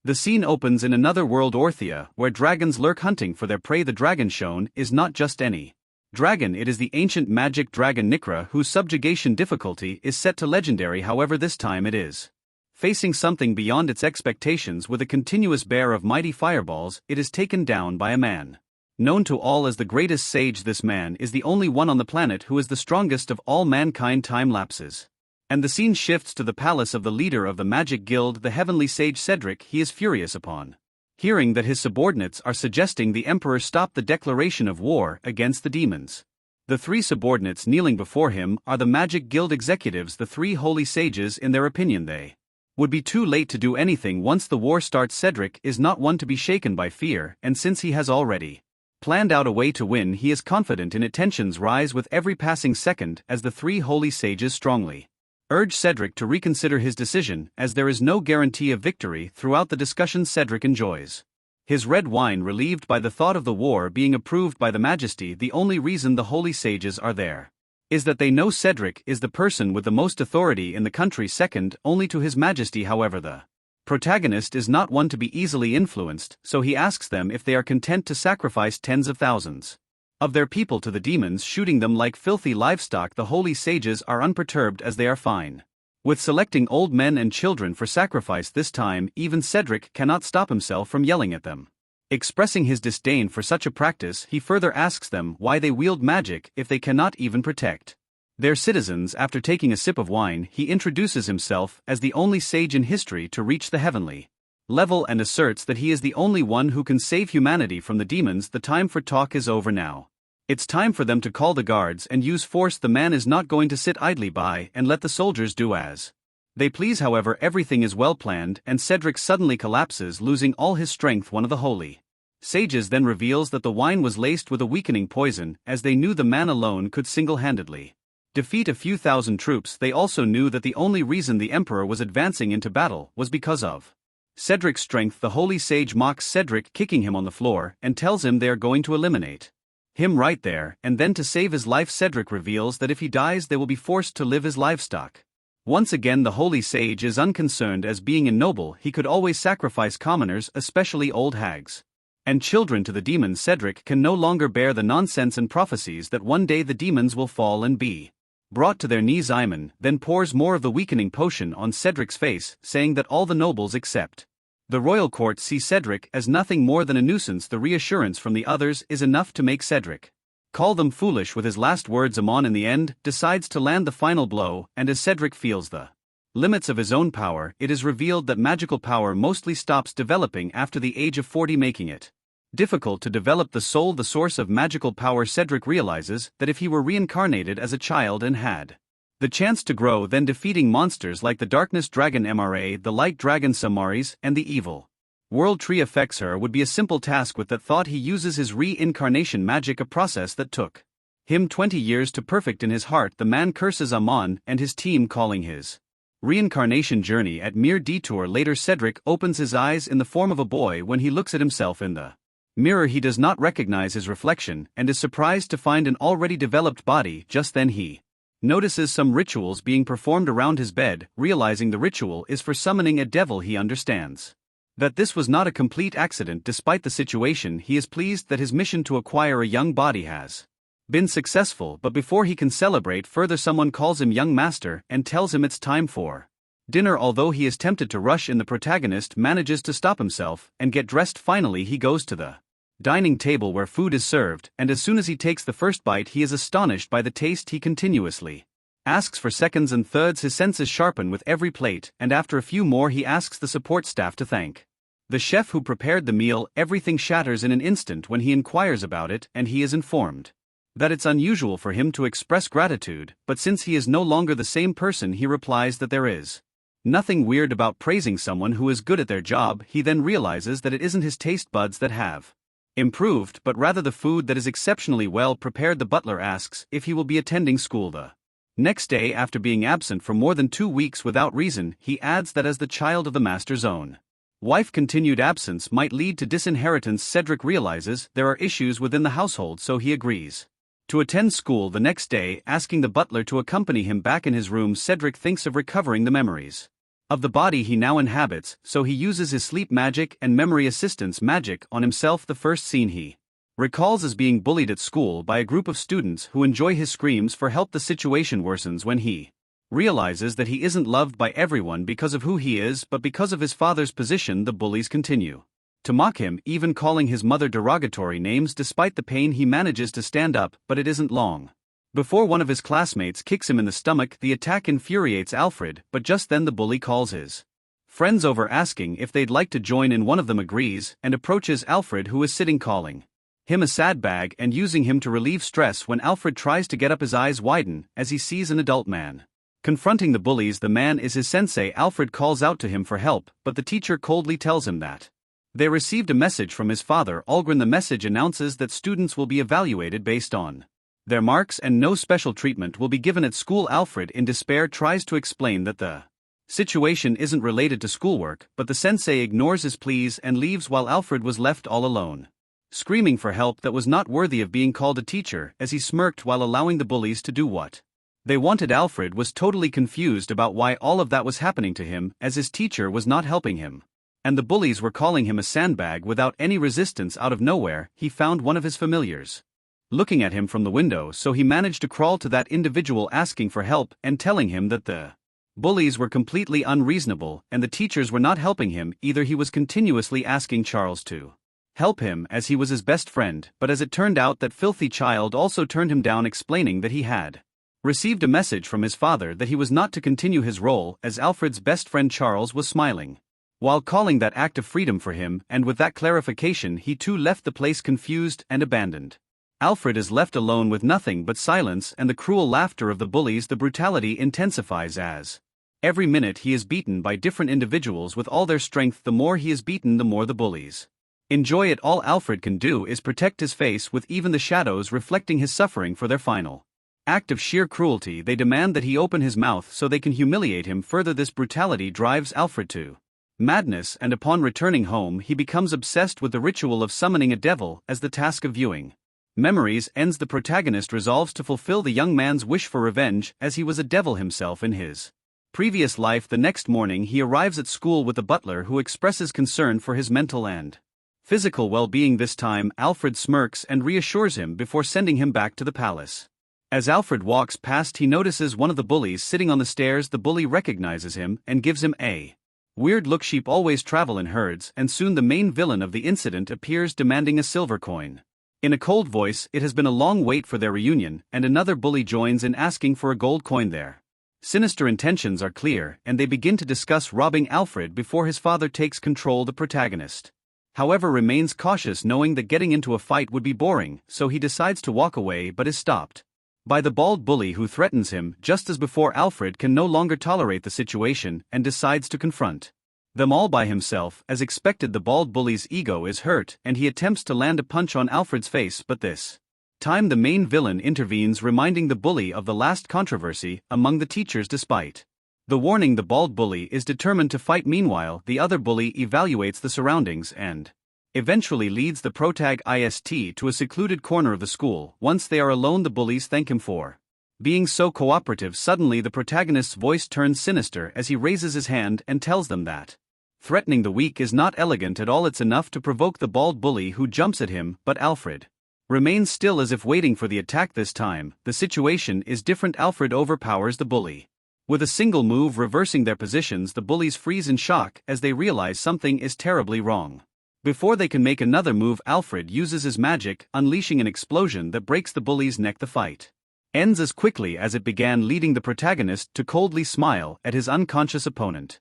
The scene opens in another world, Orthia, where dragons lurk hunting for their prey. The dragon shown is not just any dragon, it is the ancient magic dragon Nikra, whose subjugation difficulty is set to legendary. However, this time it is facing something beyond its expectations. With a continuous bear of mighty fireballs, it is taken down by a man known to all as the greatest sage. This man is the only one on the planet who is the strongest of all mankind. Time lapses, and the scene shifts to the palace of the leader of the magic guild, the heavenly sage Cedric. He is furious upon hearing that his subordinates are suggesting the emperor stop the declaration of war against the demons. The three subordinates kneeling before him are the magic guild executives, the three holy sages. In their opinion, they would be too late to do anything once the war starts. Cedric is not one to be shaken by fear, and since he has already planned out a way to win, he is confident in it. Tensions rise with every passing second as the three holy sages strongly urge Cedric to reconsider his decision, as there is no guarantee of victory. Throughout the discussion, Cedric enjoys his red wine, relieved by the thought of the war being approved by the Majesty. The only reason the holy sages are there is that they know Cedric is the person with the most authority in the country, second only to his Majesty. However, the protagonist is not one to be easily influenced, so he asks them if they are content to sacrifice tens of thousands of their people to the demons, shooting them like filthy livestock. The holy sages are unperturbed, as they are fine with selecting old men and children for sacrifice. This time, even Cedric cannot stop himself from yelling at them. Expressing his disdain for such a practice, he further asks them why they wield magic if they cannot even protect their citizens. After taking a sip of wine, he introduces himself as the only sage in history to reach the heavenly level and asserts that he is the only one who can save humanity from the demons. The time for talk is over now. It's time for them to call the guards and use force. The man is not going to sit idly by and let the soldiers do as they please. However, everything is well planned, and Cedric suddenly collapses, losing all his strength. One of the holy sages then reveals that the wine was laced with a weakening poison, as they knew the man alone could single-handedly defeat a few thousand troops. They also knew that the only reason the emperor was advancing into battle was because of Cedric's strength. The holy sage mocks Cedric, kicking him on the floor, and tells him they are going to eliminate him right there and then. To save his life, Cedric reveals that if he dies they will be forced to live as livestock. Once again, the holy sage is unconcerned, as being a noble he could always sacrifice commoners, especially old hags and children, to the demons. Cedric can no longer bear the nonsense and prophecies that one day the demons will fall and be brought to their knees. Iman then pours more of the weakening potion on Cedric's face, saying that all the nobles except the royal court see Cedric as nothing more than a nuisance. The reassurance from the others is enough to make Cedric call them foolish. With his last words, Amon in the end decides to land the final blow, and as Cedric feels the limits of his own power, it is revealed that magical power mostly stops developing after the age of 40, making it difficult to develop the soul, the source of magical power. Cedric realizes that if he were reincarnated as a child and had the chance to grow, then defeating monsters like the darkness dragon Mra, the light dragon Samaris, and the evil world tree affects her would be a simple task. With that thought, he uses his reincarnation magic, a process that took him 20 years to perfect. In his heart, the man curses Amon and his team, calling his reincarnation journey at mere detour. Later, Cedric opens his eyes in the form of a boy. When he looks at himself in the mirror, he does not recognize his reflection and is surprised to find an already developed body. Just then he notices some rituals being performed around his bed. Realizing the ritual is for summoning a devil, he understands that this was not a complete accident. Despite the situation, he is pleased that his mission to acquire a young body has been successful. But before he can celebrate further, someone calls him young master and tells him it's time for dinner. Although he is tempted to rush in, the protagonist manages to stop himself and get dressed. Finally, he goes to the dining table where food is served, and as soon as he takes the first bite, he is astonished by the taste. He continuously asks for seconds and thirds. His senses sharpen with every plate, and after a few more he asks the support staff to thank the chef who prepared the meal. Everything shatters in an instant when he inquires about it, and he is informed that it's unusual for him to express gratitude, but since he is no longer the same person, he replies that there is nothing weird about praising someone who is good at their job. He then realizes that it isn't his taste buds that have improved, but rather the food that is exceptionally well prepared. The butler asks if he will be attending school the next day. After being absent for more than 2 weeks without reason, he adds that as the child of the master's own wife, continued absence might lead to disinheritance. Cedric realizes there are issues within the household, so he agrees to attend school the next day, asking the butler to accompany him back. In his room, Cedric thinks of recovering the memories of the body he now inhabits, so he uses his sleep magic and memory assistance magic on himself. The first scene he recalls as being bullied at school by a group of students who enjoy his screams for help. The situation worsens when he realizes that he isn't loved by everyone because of who he is but because of his father's position. The bullies continue to mock him, even calling his mother derogatory names. Despite the pain, he manages to stand up, but it isn't long before one of his classmates kicks him in the stomach. The attack infuriates Alfred, but just then the bully calls his friends over, asking if they'd like to join in. One of them agrees and approaches Alfred, who is sitting, calling him a sad bag and using him to relieve stress. When Alfred tries to get up, his eyes widen as he sees an adult man confronting the bullies. The man is his sensei. Alfred calls out to him for help, but the teacher coldly tells him that they received a message from his father, Algren. The message announces that students will be evaluated based on their marks and no special treatment will be given at school. Alfred, in despair, tries to explain that the situation isn't related to schoolwork, but the sensei ignores his pleas and leaves while Alfred was left all alone, screaming for help that was not worthy of being called a teacher, as he smirked while allowing the bullies to do what they wanted. Alfred was totally confused about why all of that was happening to him, as his teacher was not helping him, and the bullies were calling him a sandbag without any resistance. Out of nowhere, he found one of his familiars looking at him from the window, so he managed to crawl to that individual, asking for help and telling him that the bullies were completely unreasonable and the teachers were not helping him either. He was continuously asking Charles to help him as he was his best friend, but as it turned out, that filthy child also turned him down, explaining that he had received a message from his father that he was not to continue his role as Alfred's best friend. Charles was smiling while calling that act of freedom for him, and with that clarification he too left the place, confused and abandoned. Alfred is left alone with nothing but silence and the cruel laughter of the bullies. The brutality intensifies as every minute he is beaten by different individuals with all their strength. The more he is beaten, the more the bullies enjoy it. All Alfred can do is protect his face, with even the shadows reflecting his suffering. For their final act of sheer cruelty, they demand that he open his mouth so they can humiliate him further. This brutality drives Alfred to madness, and upon returning home he becomes obsessed with the ritual of summoning a devil as the task of viewing memories ends. The protagonist resolves to fulfill the young man's wish for revenge, as he was a devil himself in his previous life. The next morning he arrives at school with the butler, who expresses concern for his mental and physical well-being. This time Alfred smirks and reassures him before sending him back to the palace. As Alfred walks past, he notices one of the bullies sitting on the stairs. The bully recognizes him and gives him a weird look. Sheep always travel in herds, and soon the main villain of the incident appears, demanding a silver coin. In a cold voice, it has been a long wait for their reunion, and another bully joins in, asking for a gold coin. Their sinister intentions are clear, and they begin to discuss robbing Alfred before his father takes control. The protagonist, however, remains cautious, knowing that getting into a fight would be boring, so he decides to walk away but is stopped by the bald bully, who threatens him just as before. Alfred can no longer tolerate the situation and decides to confront them all by himself. As expected, the bald bully's ego is hurt and he attempts to land a punch on Alfred's face, but this time the main villain intervenes, reminding the bully of the last controversy among the teachers. Despite the warning, the bald bully is determined to fight. Meanwhile, the other bully evaluates the surroundings and eventually leads the protagonist to a secluded corner of the school. Once they are alone, the bullies thank him for being so cooperative. Suddenly the protagonist's voice turns sinister as he raises his hand and tells them that threatening the weak is not elegant at all. It's enough to provoke the bald bully, who jumps at him, but Alfred remains still as if waiting for the attack. This time, the situation is different. Alfred overpowers the bully with a single move, reversing their positions. The bullies freeze in shock as they realize something is terribly wrong. Before they can make another move, Alfred uses his magic, unleashing an explosion that breaks the bully's neck. The fight ends as quickly as it began, leading the protagonist to coldly smile at his unconscious opponent.